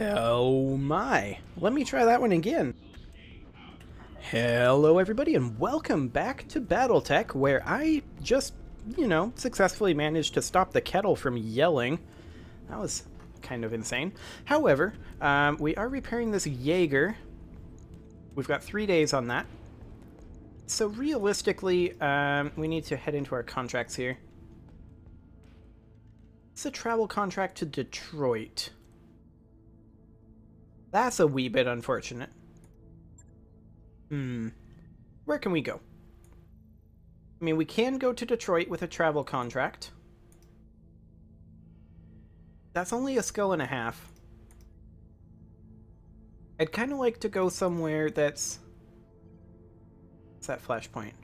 Oh my. Let me try that one again. Hello everybody and welcome back to BattleTech, where I just, successfully managed to stop the kettle from yelling. That was kind of insane. However, we are repairing this Jaeger. We've got 3 days on that. So realistically, we need to head into our contracts here. It's a travel contract to Detroit. That's a wee bit unfortunate. Where can we go? I mean, we can go to Detroit with a travel contract. That's only a skull and a half. I'd kind of like to go somewhere that's... What's that Flashpoint?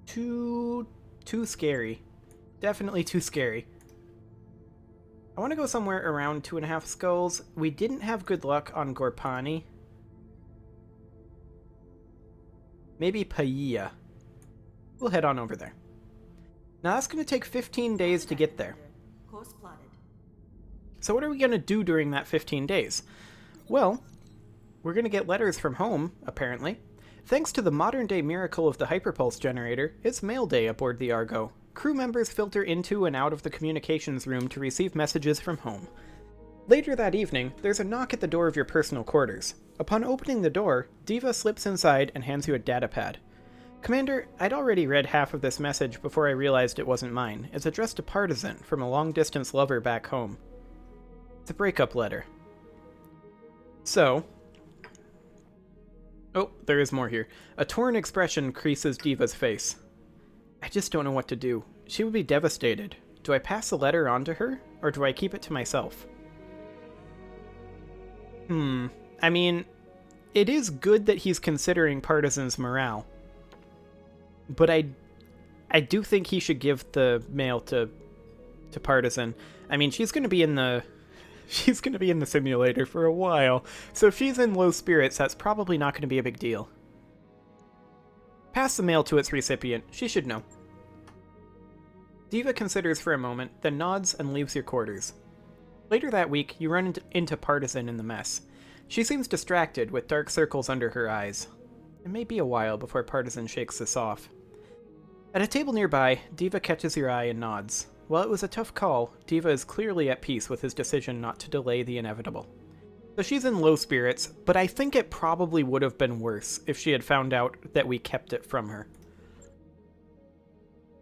Too scary. Definitely too scary. I want to go somewhere around 2.5 skulls. We didn't have good luck on Gorpani. Maybe Paia. We'll head on over there. Now that's going to take 15 days to get there. So what are we going to do during that 15 days? Well, we're going to get letters from home, apparently. Thanks to the modern-day miracle of the hyperpulse generator, it's mail day aboard the Argo. Crew members filter into and out of the communications room to receive messages from home. Later that evening, there's a knock at the door of your personal quarters. Upon opening the door, Diva slips inside and hands you a datapad. Commander, I'd already read half of this message before I realized it wasn't mine. It's addressed to Partisan from a long-distance lover back home. It's a breakup letter. So... Oh, there is more here. A torn expression creases Diva's face. I just don't know what to do. She would be devastated. Do I pass the letter on to her, or do I keep it to myself? I mean, it is good that he's considering Partisan's morale. But I do think he should give the mail to Partisan. I mean, she's going to be in the simulator for a while, so if she's in low spirits, that's probably not going to be a big deal. Pass the mail to its recipient. She should know. Diva considers for a moment, then nods and leaves your quarters. Later that week, you run into Partisan in the mess. She seems distracted, with dark circles under her eyes. It may be a while before Partisan shakes this off. At a table nearby, Diva catches your eye and nods. While it was a tough call, Diva is clearly at peace with his decision not to delay the inevitable. So she's in low spirits, but I think it probably would have been worse if she had found out that we kept it from her.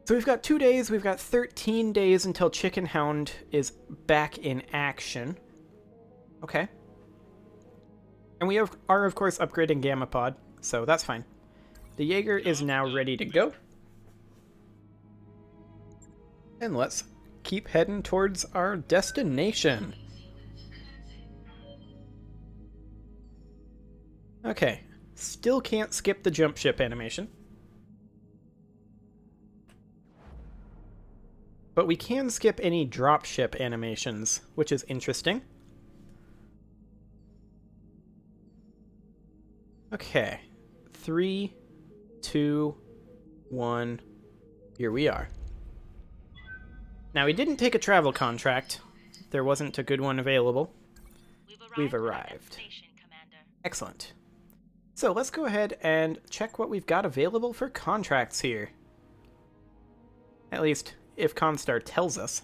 So we've got 2 days, we've got 13 days until Chicken Hound is back in action. Okay. And we are, of course, upgrading Gamma Pod, so that's fine. The Jaeger is now ready to go. And let's keep heading towards our destination. Okay, still can't skip the jump ship animation. But we can skip any drop ship animations, which is interesting. Okay, 3, 2, 1, here we are. Now, we didn't take a travel contract. There wasn't a good one available. We've arrived. Excellent. So let's go ahead and check what we've got available for contracts here. At least, if Comstar tells us.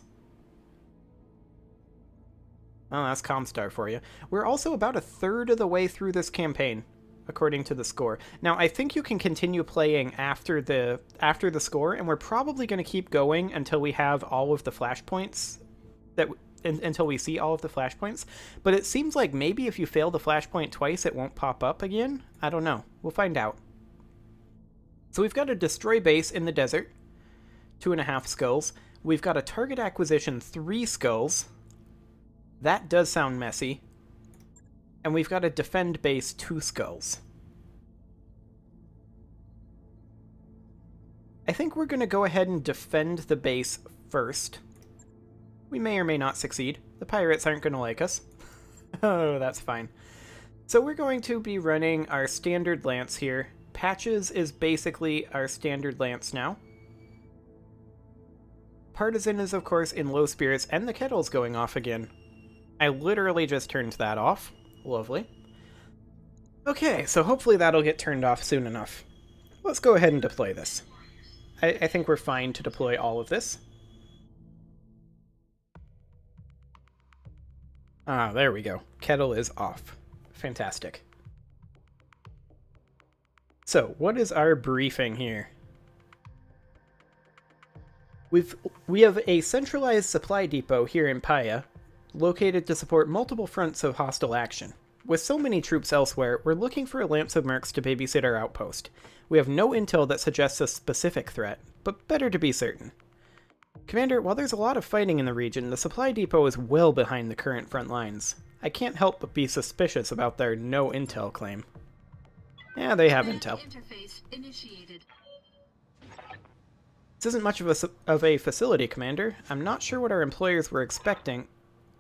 Oh, that's Comstar for you. We're also about a third of the way through this campaign, according to the score. Now, I think you can continue playing after the score, and we're probably going to keep going until we have all of the flashpoints until we see all of the flashpoints. But it seems like maybe if you fail the flashpoint twice, it won't pop up again. I don't know. We'll find out. So we've got a destroy base in the desert, 2.5 skulls. We've got a target acquisition, 3 skulls. That does sound messy. And we've got a defend base, 2 skulls. I think we're going to go ahead and defend the base first. We may or may not succeed. The pirates aren't going to like us. Oh, that's fine. So we're going to be running our standard lance here. Patches is basically our standard lance now. Partisan is, of course, in low spirits, and the kettle's going off again. I literally just turned that off. Lovely. Okay, so hopefully that'll get turned off soon enough. Let's go ahead and deploy this. I think we're fine to deploy all of this. Ah, there we go. Kettle is off. Fantastic. So, what is our briefing here? We have a centralized supply depot here in Paya, located to support multiple fronts of hostile action. With so many troops elsewhere, we're looking for a Lance of Mercs to babysit our outpost. We have no intel that suggests a specific threat, but better to be certain. Commander, while there's a lot of fighting in the region, the supply depot is well behind the current front lines. I can't help but be suspicious about their no intel claim. Yeah, they have intel. Interface initiated. This isn't much of a facility, Commander. I'm not sure what our employers were expecting.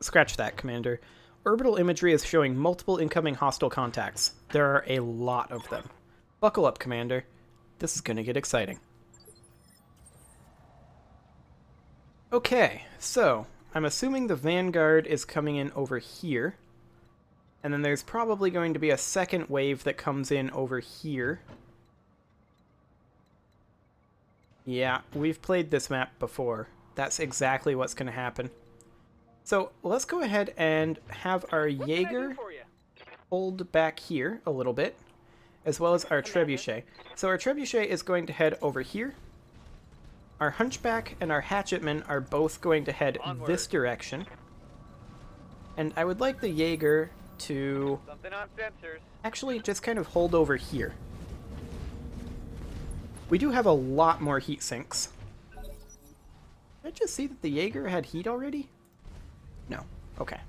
Scratch that, Commander. Orbital imagery is showing multiple incoming hostile contacts. There are a lot of them. Buckle up, Commander. This is gonna get exciting. Okay, so I'm assuming the Vanguard is coming in over here. And then there's probably going to be a second wave that comes in over here. Yeah, we've played this map before. That's exactly what's going to happen. So let's go ahead and have our Jaeger hold back here a little bit, as well as our Trebuchet. So our Trebuchet is going to head over here. Our Hunchback and our Hatchetman are both going to head this direction. And I would like the Jaeger to actually just kind of hold over here. We do have a lot more heat sinks. Did I just see that the Jaeger had heat already? No. Okay.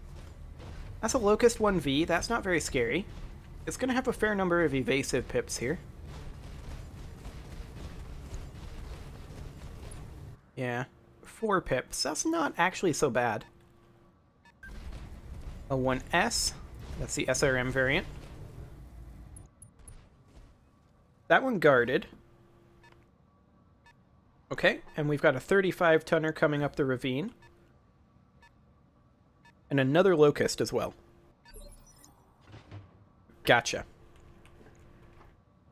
That's a Locust 1V. That's not very scary. It's going to have a fair number of evasive pips here. Yeah. 4 pips. That's not actually so bad. A 1S. That's the SRM variant. That one guarded. Okay, and we've got a 35-tonner coming up the ravine. And another Locust as well. Gotcha.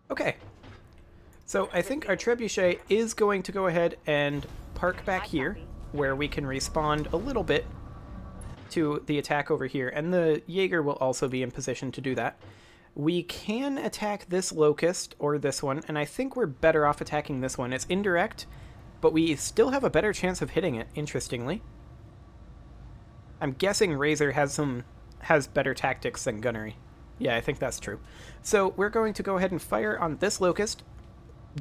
Okay. So I think our Trebuchet is going to go ahead and park back here, where we can respond a little bit to the attack over here. And the Jaeger will also be in position to do that. We can attack this Locust or this one, and I think we're better off attacking this one. It's indirect, but we still have a better chance of hitting it, interestingly. I'm guessing Razor has better tactics than Gunnery. Yeah, I think that's true. So we're going to go ahead and fire on this Locust.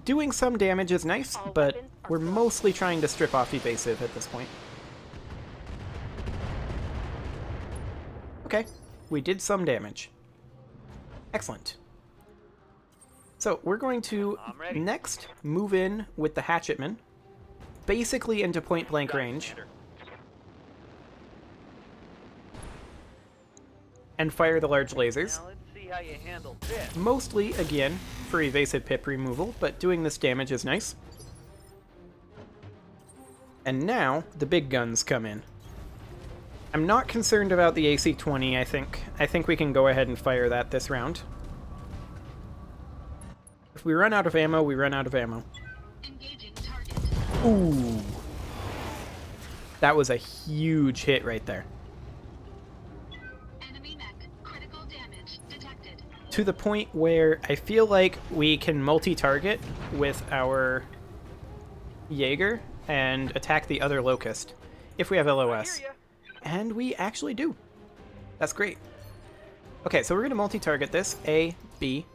Doing some damage is nice, but we're mostly trying to strip off evasive at this point. Okay, we did some damage. Excellent. So we're going to next move in with the Hatchetman, basically into point-blank range, and fire the large lasers. Now let's see how you handle this. Mostly, again, for evasive pip removal, but doing this damage is nice. And now, the big guns come in. I'm not concerned about the AC-20, I think. I think we can go ahead and fire that this round. If we run out of ammo, we run out of ammo. Engaging target. Ooh. That was a huge hit right there. Enemy mech. Critical damage detected. To the point where I feel like we can multi-target with our Jaeger and attack the other Locust if we have LOS. And we actually do. That's great. Okay, so we're going to multi-target this. A, B.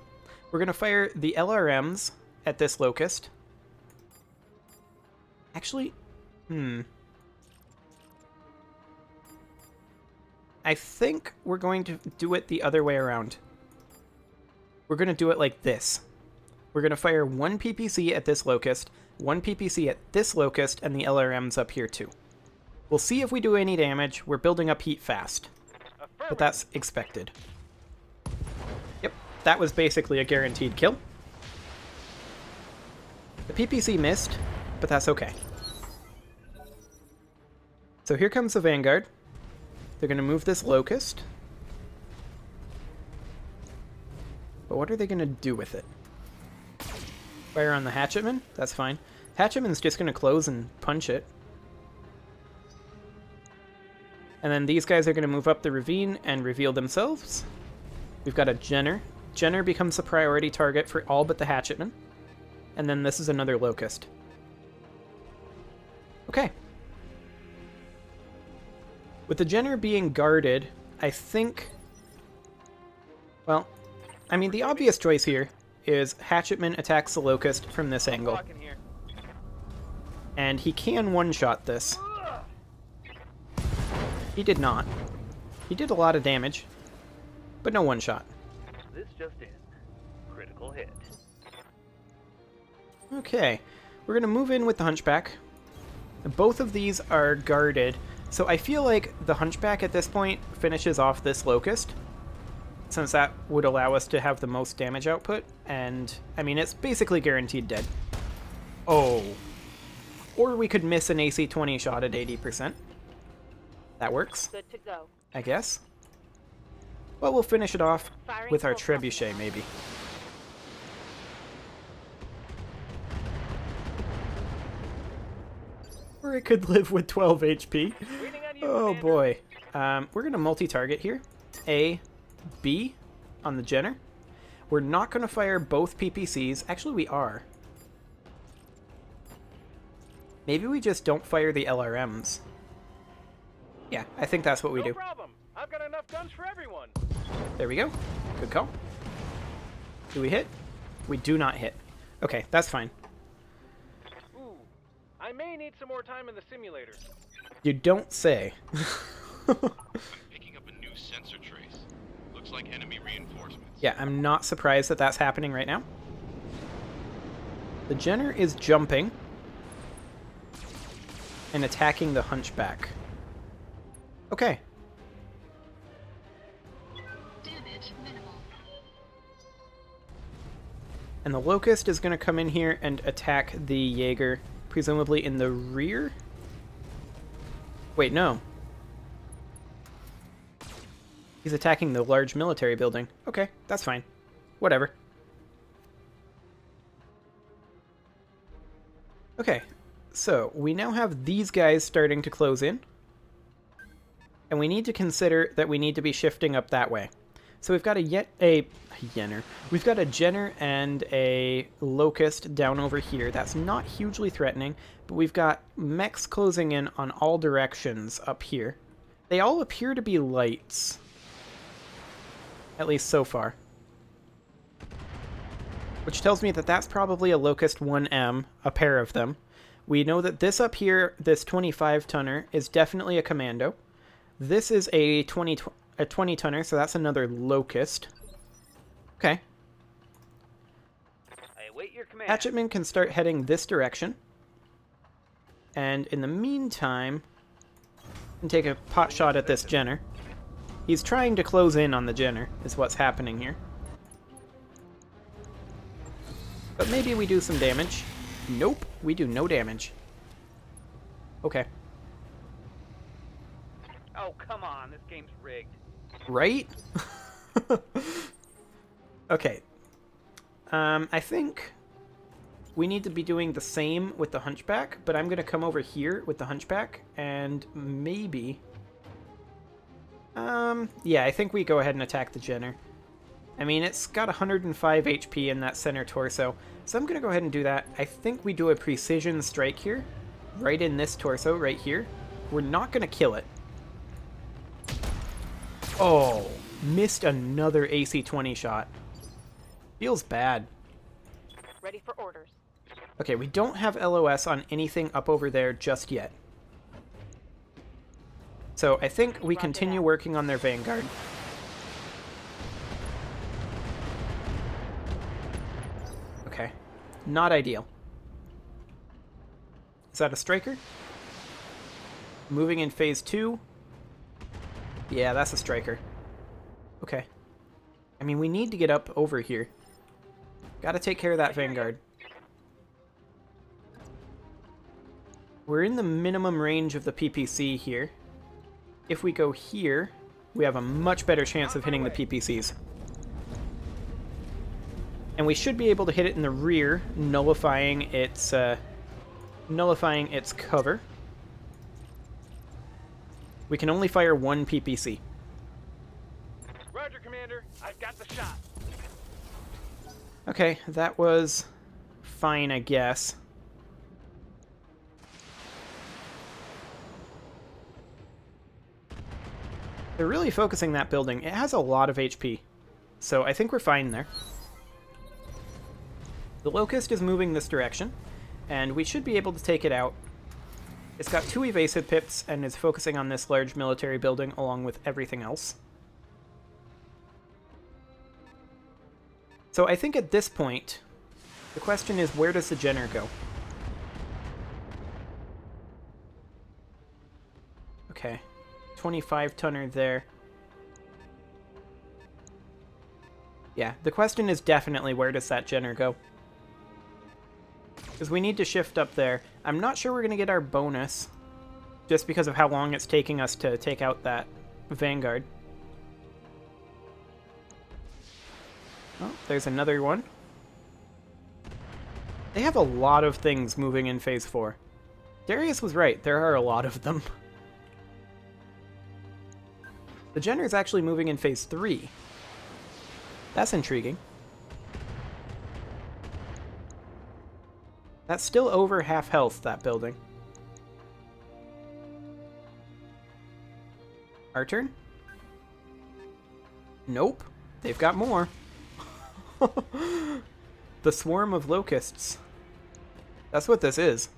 We're going to fire the LRMs at this Locust. Actually, I think we're going to do it the other way around. We're going to do it like this. We're going to fire one PPC at this Locust, one PPC at this Locust, and the LRMs up here too. We'll see if we do any damage. We're building up heat fast. But that's expected. Yep, that was basically a guaranteed kill. The PPC missed, but that's okay. So here comes the Vanguard. They're going to move this Locust. But what are they going to do with it? Fire on the Hatchetman? That's fine. Hatchetman's just going to close and punch it. And then these guys are going to move up the ravine and reveal themselves. We've got a Jenner. Jenner becomes a priority target for all but the Hatchetman. And then this is another Locust. Okay. With the Jenner being guarded, I think... Well, I mean, the obvious choice here is Hatchetman attacks the Locust from this angle. And he can one-shot this. He did not. He did a lot of damage, but no one-shot. This just in. Critical hit. Okay, we're going to move in with the Hunchback. Both of these are guarded, so I feel like the Hunchback at this point finishes off this Locust, since that would allow us to have the most damage output, and, I mean, it's basically guaranteed dead. Oh. Or we could miss an AC 20 shot at 80%. That works. Good to go. I guess. Well, we'll finish it off Firing with our full Trebuchet, maybe. Or it could live with 12 HP. Oh boy. We're going to multi-target here. A, B on the Jenner. We're not going to fire both PPCs. Actually, we are. Maybe we just don't fire the LRMs. Yeah, I think that's what we do. No problem. I've got enough guns for everyone. There we go. Good call. Do we hit? We do not hit. Okay, that's fine. Ooh, I may need some more time in the simulator. You don't say. I'm picking up a new sensor trace. Looks like enemy reinforcements. Yeah, I'm not surprised that that's happening right now. The Jenner is jumping and attacking the Hunchback. Okay. Damage minimal. And the Locust is going to come in here and attack the Jaeger, presumably in the rear? Wait, no. He's attacking the large military building. Okay, that's fine. Whatever. Okay, so we now have these guys starting to close in. And we need to consider that we need to be shifting up that way. So we've got we've got a Jenner and a Locust down over here. That's not hugely threatening, but we've got mechs closing in on all directions up here. They all appear to be lights. At least so far. Which tells me that that's probably a Locust 1M, a pair of them. We know that this up here, this 25-tonner, is definitely a Commando. This is a 20-tonner, so that's another Locust. Okay. I await your command. Hatchetman can start heading this direction. And in the meantime, I can take a pot shot at this Jenner. He's trying to close in on the Jenner, is what's happening here. But maybe we do some damage. Nope, we do no damage. Okay. Oh, come on. This game's rigged. Right? Okay. I think we need to be doing the same with the Hunchback, but I'm going to come over here with the Hunchback, and maybe... yeah, I think we go ahead and attack the Jenner. I mean, it's got 105 HP in that center torso, so I'm going to go ahead and do that. I think we do a precision strike here, right in this torso, right here. We're not going to kill it. Oh, missed another AC 20 shot. Feels bad. Ready for orders. Okay, we don't have LOS on anything up over there just yet. So I think we continue working on their Vanguard. Okay, not ideal. Is that a striker? Moving in phase 2. Yeah, that's a striker. Okay. I mean, we need to get up over here. Gotta take care of that Vanguard. We're in the minimum range of the PPC here. If we go here, we have a much better chance of hitting the PPCs. And we should be able to hit it in the rear, nullifying its cover. We can only fire one PPC. Roger, Commander. I've got the shot. Okay, that was fine, I guess. They're really focusing that building. It has a lot of HP, so I think we're fine there. The Locust is moving this direction, and we should be able to take it out. It's got 2 evasive pips and is focusing on this large military building along with everything else. So I think at this point, the question is, where does the Jenner go? Okay, 25-tonner there. Yeah, the question is definitely, where does that Jenner go? Because we need to shift up there. I'm not sure we're going to get our bonus, just because of how long it's taking us to take out that Vanguard. Oh, there's another one. They have a lot of things moving in Phase 4. Darius was right, there are a lot of them. The Jenner is actually moving in Phase 3. That's intriguing. That's still over half health, that building. Our turn? Nope. They've got more. The swarm of locusts. That's what this is.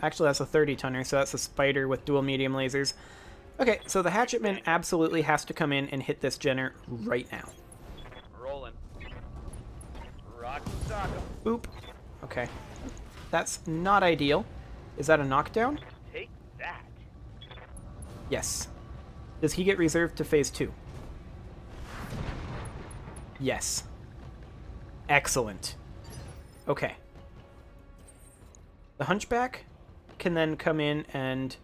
Actually, that's a 30-tonner, so that's a spider with dual medium lasers. Okay, so the hatchetman absolutely has to come in and hit this Jenner right now. Rolling. Rock and sock 'em. Boop. Okay. That's not ideal. Is that a knockdown? Take that. Yes. Does he get reserved to Phase 2? Yes. Excellent. Okay. The Hunchback can then come in and...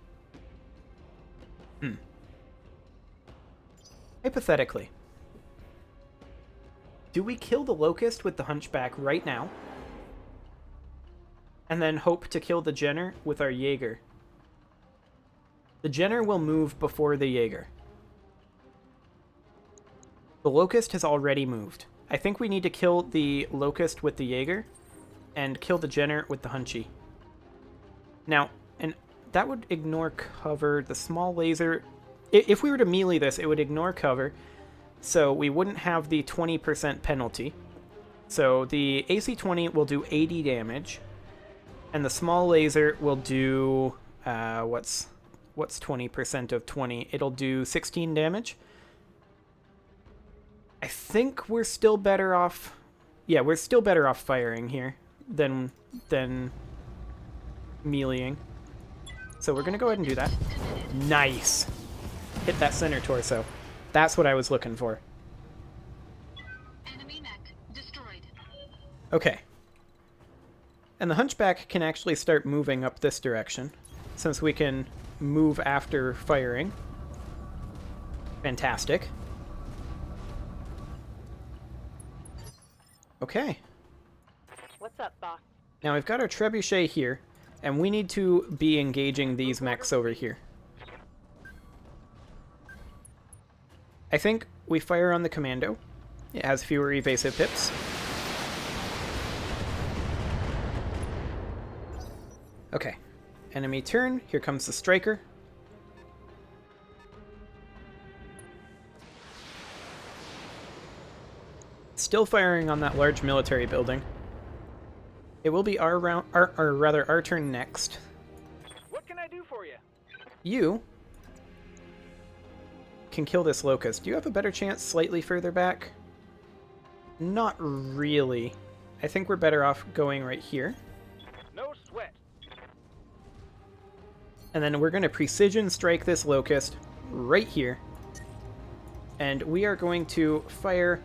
Hypothetically, do we kill the Locust with the Hunchback right now? And then hope to kill the Jenner with our Jaeger? The Jenner will move before the Jaeger. The Locust has already moved. I think we need to kill the Locust with the Jaeger and kill the Jenner with the Hunchy. Now, and that would ignore cover. The small laser... If we were to melee this, it would ignore cover, so we wouldn't have the 20% penalty. So the AC-20 will do 80 damage, and the small laser will do... what's 20% of 20? It'll do 16 damage. I think we're still better off... Yeah, we're still better off firing here than meleeing. So we're going to go ahead and do that. Nice! Hit that center torso. That's what I was looking for. Enemy mech destroyed. Okay. And the Hunchback can actually start moving up this direction, since we can move after firing. Fantastic. Okay. What's up, boss? Now we've got our trebuchet here, and we need to be engaging these mechs over here. I think we fire on the Commando. It has fewer evasive pips. Okay. Enemy turn. Here comes the Striker. Still firing on that large military building. It will be our round, or rather our turn next. What can I do for you? You can kill this Locust. Do you have a better chance slightly further back? Not really. I think we're better off going right here. No sweat. And then we're going to precision strike this Locust right here. And we are going to fire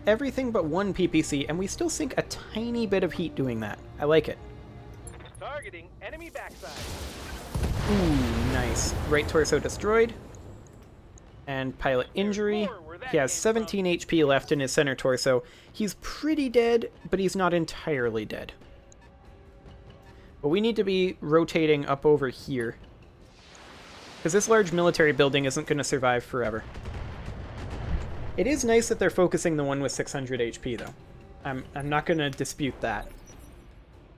everything but one PPC, and we still sink a tiny bit of heat doing that. I like it. Targeting enemy backside. Ooh, nice. Right torso destroyed. And pilot injury. more where that He has came 17 HP left in his center torso. He's pretty dead, but he's not entirely dead. But we need to be rotating up over here, because this large military building isn't going to survive forever. It is nice that they're focusing the one with 600 HP, though. I'm not going to dispute that.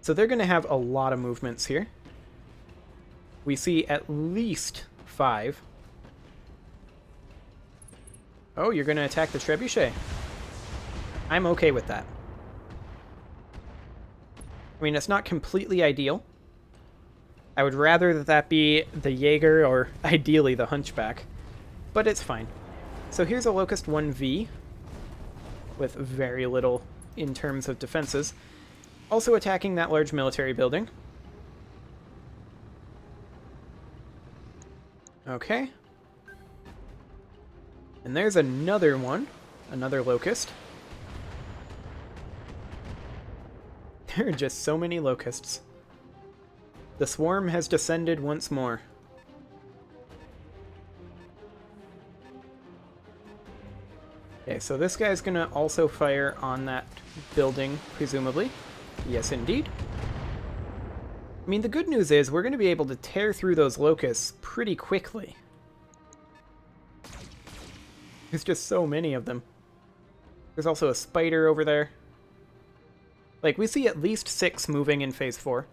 So they're going to have a lot of movements here. We see at least 5. Oh, you're going to attack the trebuchet. I'm okay with that. I mean, it's not completely ideal. I would rather that that be the Jaeger or ideally the Hunchback, but it's fine. So here's a Locust 1V with very little in terms of defenses. Also attacking that large military building. Okay. And there's another one. Another Locust. There are just so many Locusts. The swarm has descended once more. Okay, so this guy's gonna also fire on that building, presumably. Yes, indeed. I mean, the good news is we're gonna be able to tear through those Locusts pretty quickly. There's just so many of them. There's also a spider over there. Like, we see at least 6 moving in Phase 4.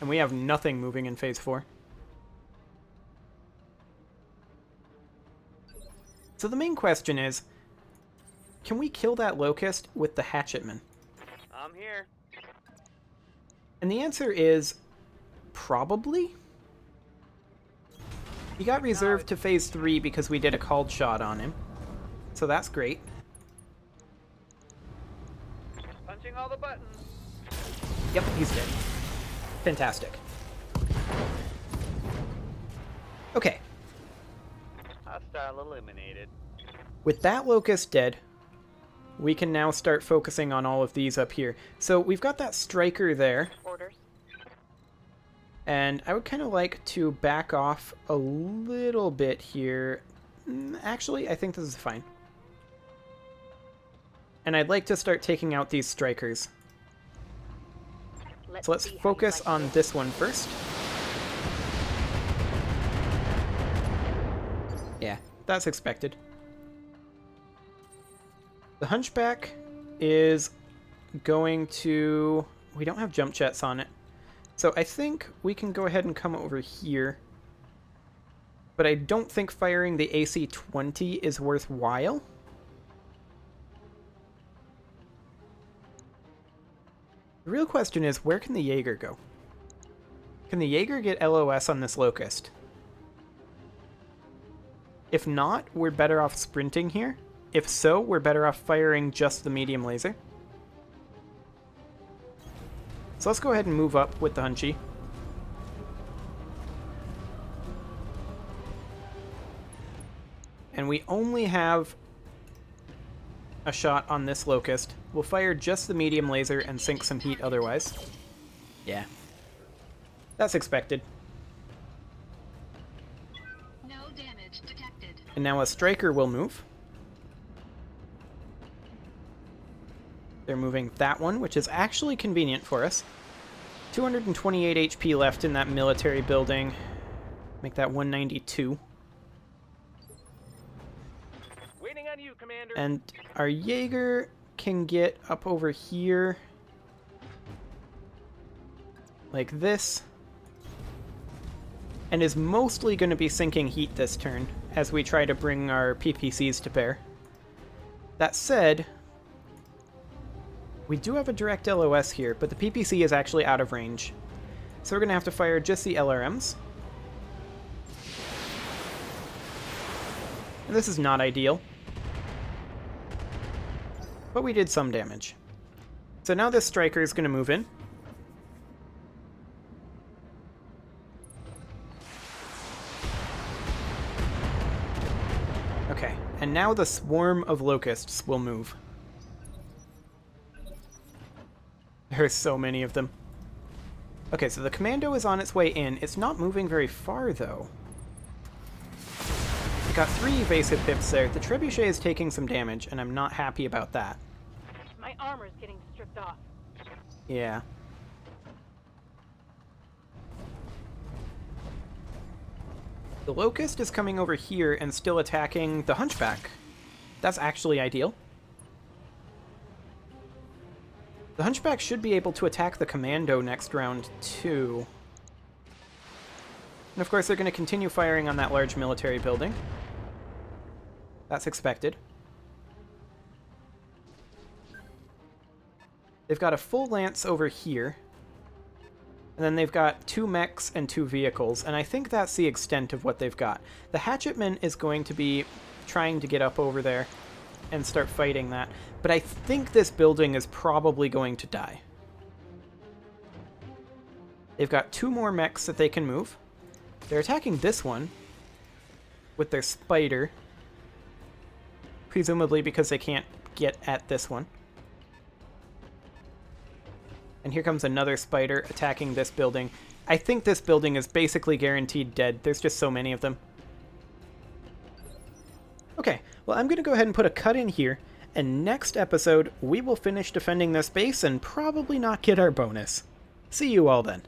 And we have nothing moving in Phase 4. So the main question is, can we kill that Locust with the Hatchetman? I'm here. And the answer is, probably? He got reserved to Phase 3 because we did a called shot on him. So that's great. Punching all the buttons. Yep, he's dead. Fantastic. Okay. Hostile eliminated. With that Locust dead, we can now start focusing on all of these up here. So we've got that Striker there. Orders. And I would kind of like to back off a little bit here. Actually, I think this is fine. And I'd like to start taking out these Strikers. So let's focus on this one first. Yeah, that's expected. The Hunchback is going to... We don't have jump jets on it. So I think we can go ahead and come over here. But I don't think firing the AC-20 is worthwhile. The real question is, where can the Jaeger go? Can the Jaeger get LOS on this Locust? If not, we're better off sprinting here. If so, we're better off firing just the medium laser. So let's go ahead and move up with the Hunchy. And we only have a shot on this Locust. We'll fire just the medium laser and sink some heat otherwise. Yeah. That's expected. No damage detected. And now a Striker will move. They're moving that one, which is actually convenient for us. 228 HP left in that military building. Make that 192. Waiting on you, Commander. And our Jaeger can get up over here. Like this. And is mostly going to be sinking heat this turn as we try to bring our PPCs to bear. That said, we do have a direct LOS here, but the PPC is actually out of range. So we're going to have to fire just the LRMs. And this is not ideal. But we did some damage. So now this Striker is going to move in. Okay, and now the swarm of Locusts will move. There are so many of them. Okay, so the Commando is on its way in. It's not moving very far, though. got 3 evasive pips there. The trebuchet is taking some damage, and I'm not happy about that. My armor's getting stripped off. Yeah. The Locust is coming over here and still attacking the Hunchback. That's actually ideal. The Hunchback should be able to attack the Commando next round, too. And of course, they're going to continue firing on that large military building. That's expected. They've got a full lance over here. And then they've got 2 mechs and 2 vehicles, and I think that's the extent of what they've got. The Hatchetman is going to be trying to get up over there and start fighting that, but I think this building is probably going to die. They've got 2 more mechs that they can move. They're attacking this one with their spider, presumably because they can't get at this one. And here comes another spider attacking this building. I think this building is basically guaranteed dead. There's just so many of them. Okay, well, I'm going to go ahead and put a cut in here, and next episode, we will finish defending this base and probably not get our bonus. See you all then.